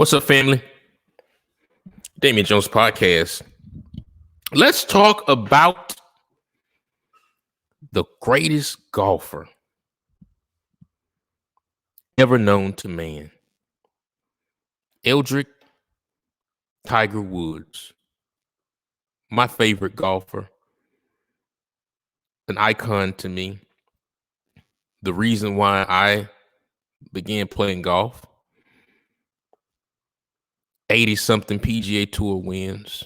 What's up, family? Damiens Jones podcast. Let's talk about the greatest golfer ever known to man, Eldrick Tiger Woods, my favorite golfer, an icon to me. The reason why I began playing golf, 80-something PGA Tour wins,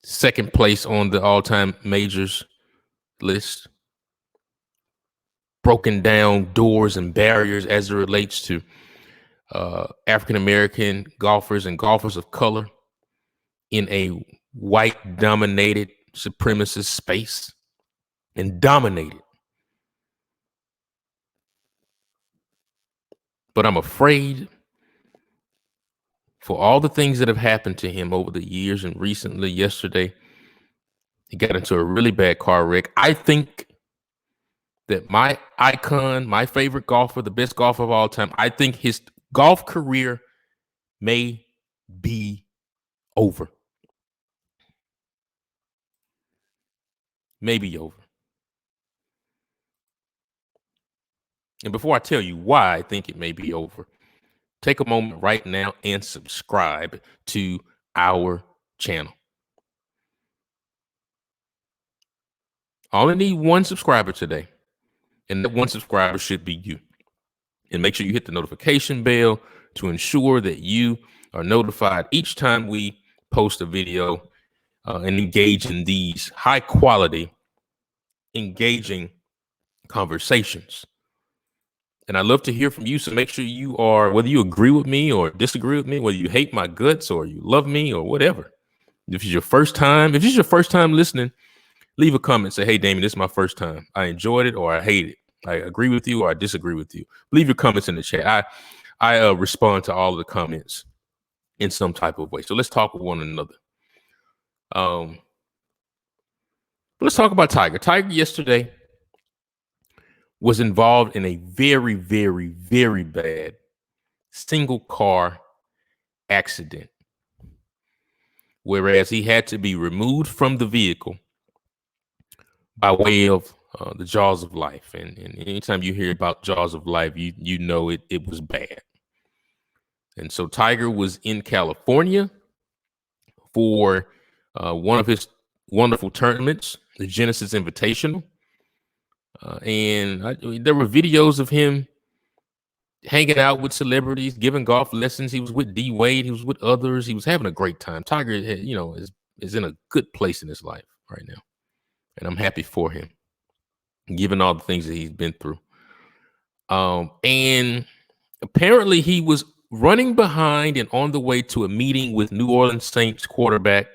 second place on the all-time majors list, broken down doors and barriers as it relates to African-American golfers and golfers of color in a white-dominated supremacist space and dominated. But I'm afraid for all the things that have happened to him over the years, and recently, yesterday, he got into a really bad car wreck. I think that my icon, my favorite golfer, the best golfer of all time, I think his golf career may be over. Maybe over. And before I tell you why I think it may be over, take a moment right now and subscribe to our channel. I only need one subscriber today, and that one subscriber should be you. And make sure you hit the notification bell to ensure that you are notified each time we post a video and engage in these high quality, engaging conversations. And I love to hear from you. So make sure you are, whether you agree with me or disagree with me, whether you hate my guts or you love me or whatever. If it's your first time listening, leave a comment. Say, hey, Damien, this is my first time. I enjoyed it or I hate it. I agree with you or I disagree with you. Leave your comments in the chat. I respond to all of the comments in some type of way. So let's talk with one another. Let's talk about Tiger. Tiger yesterday was involved in a very, very, very bad single car accident, whereas he had to be removed from the vehicle by way of the jaws of life. And anytime you hear about jaws of life, you know it was bad. And so Tiger was in California for one of his wonderful tournaments, the Genesis Invitational. There were videos of him hanging out with celebrities, giving golf lessons. He was with D Wade. He was with others. He was having a great time. Tiger, is in a good place in his life right now. And I'm happy for him, given all the things that he's been through. And apparently he was running behind and on the way to a meeting with New Orleans Saints quarterback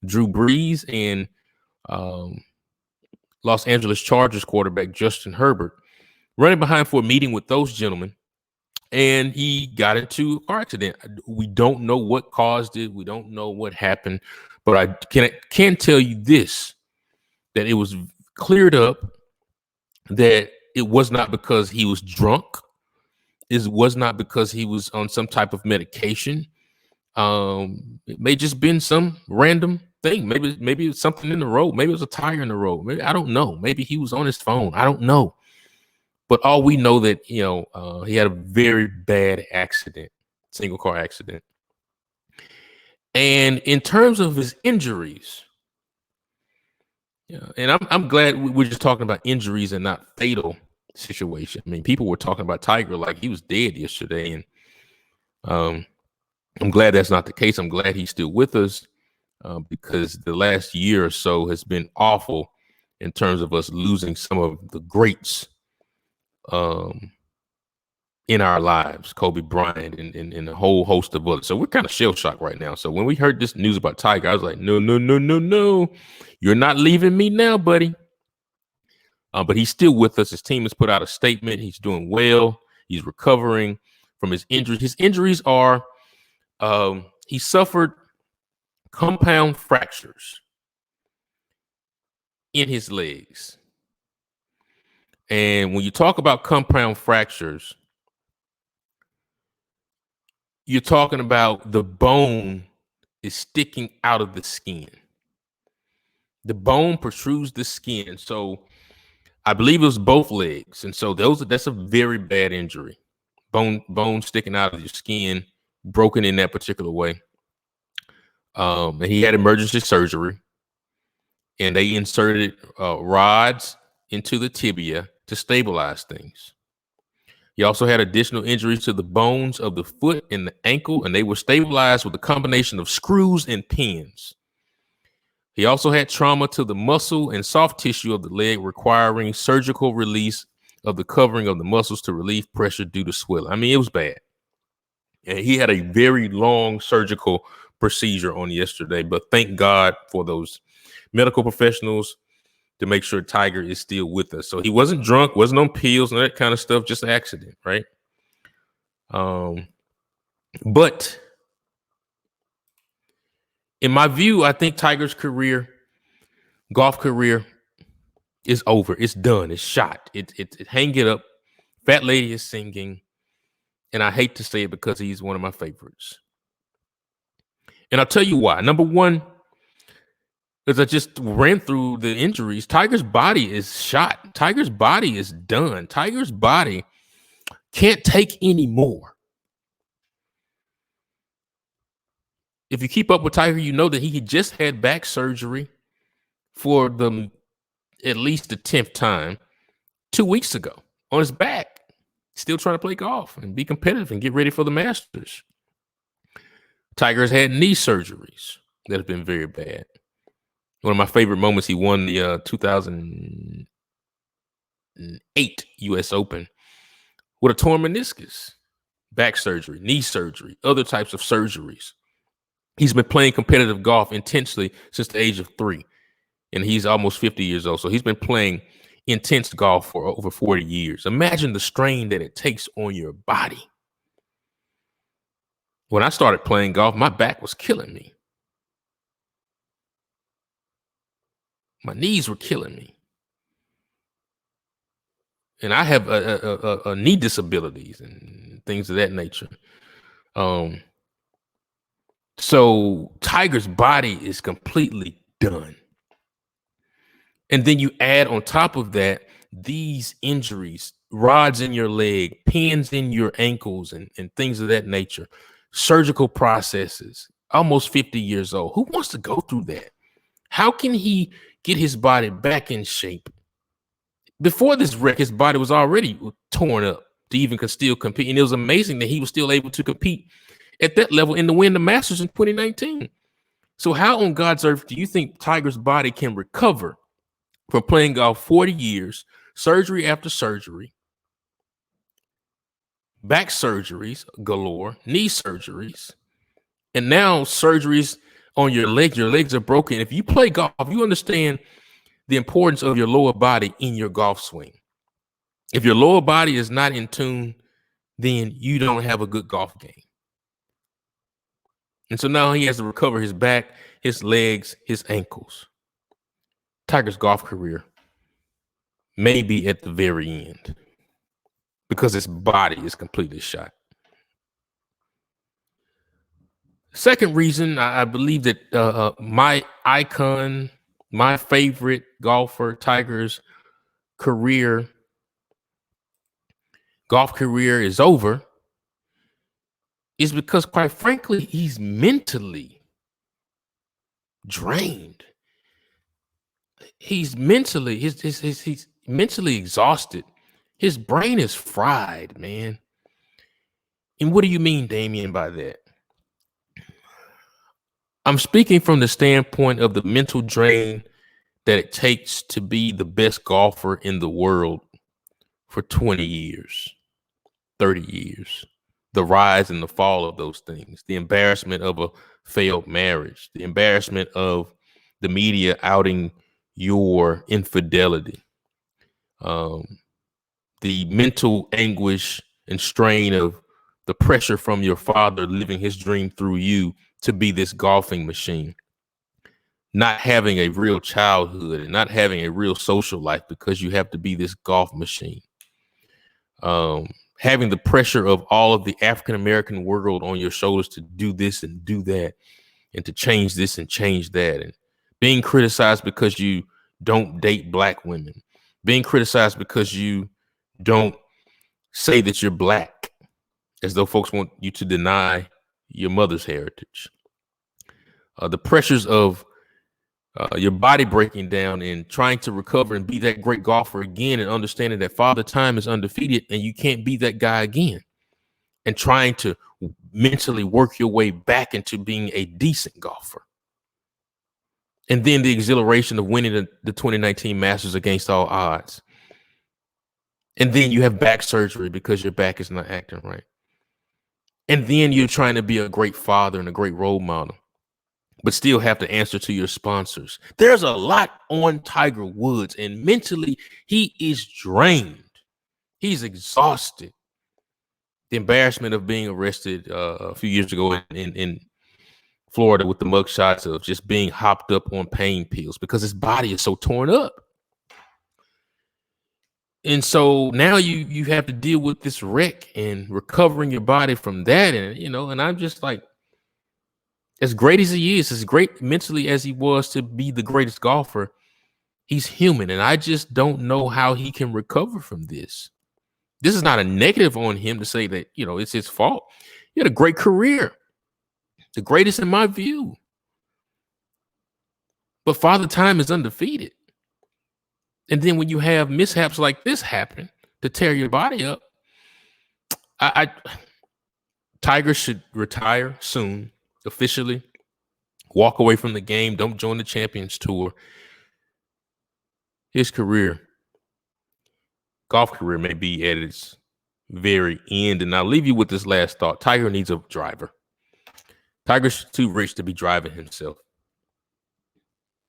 Drew Brees and Los Angeles Chargers quarterback Justin Herbert, running behind for a meeting with those gentlemen. And he got into a car accident. We don't know what caused it. We don't know what happened. But I can tell you this, that it was cleared up that it was not because he was drunk. It was not because he was on some type of medication. It may just been some random thing. Maybe it's something in the road. Maybe it was a tire in the road. Maybe, I don't know. Maybe he was on his phone. I don't know. But all we know that, he had a very bad accident, single car accident. And in terms of his injuries, and I'm glad we're just talking about injuries and not fatal situation. I mean, people were talking about Tiger like he was dead yesterday. And I'm glad that's not the case. I'm glad he's still with us because the last year or so has been awful in terms of us losing some of the greats in our lives, Kobe Bryant and a whole host of others. So we're kind of shell shocked right now. So when we heard this news about Tiger, I was like, no, you're not leaving me now, buddy. But he's still with us. His team has put out a statement. He's doing well. He's recovering from his injuries. His injuries are he suffered compound fractures in his legs. And when you talk about compound fractures, you're talking about the bone is sticking out of the skin. The bone protrudes the skin. So I believe it was both legs. And so that's a very bad injury. Bone sticking out of your skin, broken in that particular way. And he had emergency surgery, and they inserted rods into the tibia to stabilize things. He also had additional injuries to the bones of the foot and the ankle, and they were stabilized with a combination of screws and pins. He also had trauma to the muscle and soft tissue of the leg, requiring surgical release of the covering of the muscles to relieve pressure due to swelling. I mean, it was bad. And he had a very long surgical procedure on yesterday, but thank God for those medical professionals to make sure Tiger is still with us. So he wasn't drunk, wasn't on pills and that kind of stuff, just an accident, right? But in my view, I think Tiger's golf career is over. It's done. It's shot. Hang it up. Fat Lady is singing. And I hate to say it because he's one of my favorites. And I'll tell you why. Number one, as I just ran through the injuries, Tiger's body is shot. Tiger's body is done. Tiger's body can't take any more. If you keep up with Tiger, you know that he just had back surgery for at least the 10th time 2 weeks ago on his back. Still trying to play golf and be competitive and get ready for the Masters. Tiger's had knee surgeries that have been very bad. One of my favorite moments, he won the 2008 U.S. Open with a torn meniscus, back surgery, knee surgery, other types of surgeries. He's been playing competitive golf intensely since the age of 3, and he's almost 50 years old. So he's been playing intense golf for over 40 years. Imagine the strain that it takes on your body. When I started playing golf, my back was killing me. My knees were killing me. And I have a knee disabilities and things of that nature. So Tiger's body is completely done. And then you add on top of that these injuries, rods in your leg, pins in your ankles, and things of that nature, surgical processes, almost 50 years old. Who wants to go through that? How can he get his body back in shape? Before this wreck, his body was already torn up to even still compete. And it was amazing that he was still able to compete at that level and to win the Masters in 2019. So how on God's earth do you think Tiger's body can recover from playing golf 40 years, surgery after surgery, back surgeries galore, knee surgeries, and now surgeries on your legs? Your legs are broken. If you play golf, you understand the importance of your lower body in your golf swing. If your lower body is not in tune, then you don't have a good golf game. And so now he has to recover his back, his legs, his ankles. Tiger's golf career may be at the very end because his body is completely shot. Second reason, I believe that my icon, my favorite golfer, Tiger's golf career is over, is because, quite frankly, he's mentally drained. He's mentally he's mentally exhausted. His brain is fried, man. And what do you mean, Damien, by that? I'm speaking from the standpoint of the mental drain that it takes to be the best golfer in the world for 20 years, 30 years. The rise and the fall of those things, the embarrassment of a failed marriage, the embarrassment of the media outing your infidelity, the mental anguish and strain of the pressure from your father living his dream through you to be this golfing machine, not having a real childhood and not having a real social life because you have to be this golf machine. having the pressure of all of the African-American world on your shoulders to do this and do that and to change this and change that, and being criticized because you don't date black women, being criticized because you don't say that you're black, as though folks want you to deny your mother's heritage. The pressures of your body breaking down and trying to recover and be that great golfer again, and understanding that Father Time is undefeated and you can't be that guy again, and trying to mentally work your way back into being a decent golfer. And then the exhilaration of winning the 2019 Masters against all odds. And then you have back surgery because your back is not acting right. And then you're trying to be a great father and a great role model, but still have to answer to your sponsors. There's a lot on Tiger Woods, and mentally he is drained. He's exhausted. The embarrassment of being arrested a few years ago in Florida with the mugshots of just being hopped up on pain pills because his body is so torn up. And so now you have to deal with this wreck and recovering your body from that. And, and I'm just like, as great as he is, as great mentally as he was to be the greatest golfer, he's human. And I just don't know how he can recover from this. This is not a negative on him to say that, it's his fault. He had a great career, the greatest in my view. But Father Time is undefeated. And then when you have mishaps like this happen to tear your body up, Tiger should retire soon, officially. Walk away from the game. Don't join the Champions Tour. His golf career may be at its very end. And I'll leave you with this last thought. Tiger needs a driver. Tiger's too rich to be driving himself.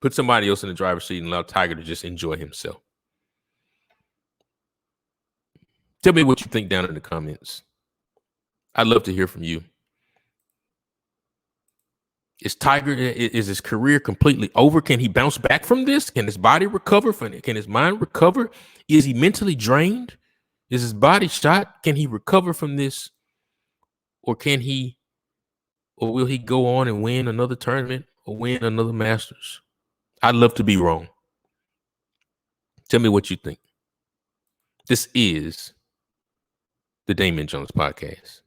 Put somebody else in the driver's seat and allow Tiger to just enjoy himself. Tell me what you think down in the comments. I'd love to hear from you. Is his career completely over? Can he bounce back from this? Can his body recover from it? Can his mind recover? Is he mentally drained? Is his body shot? Can he recover from this? Or will he go on and win another tournament or win another Masters? I'd love to be wrong. Tell me what you think. This is the Damien Jones Podcast.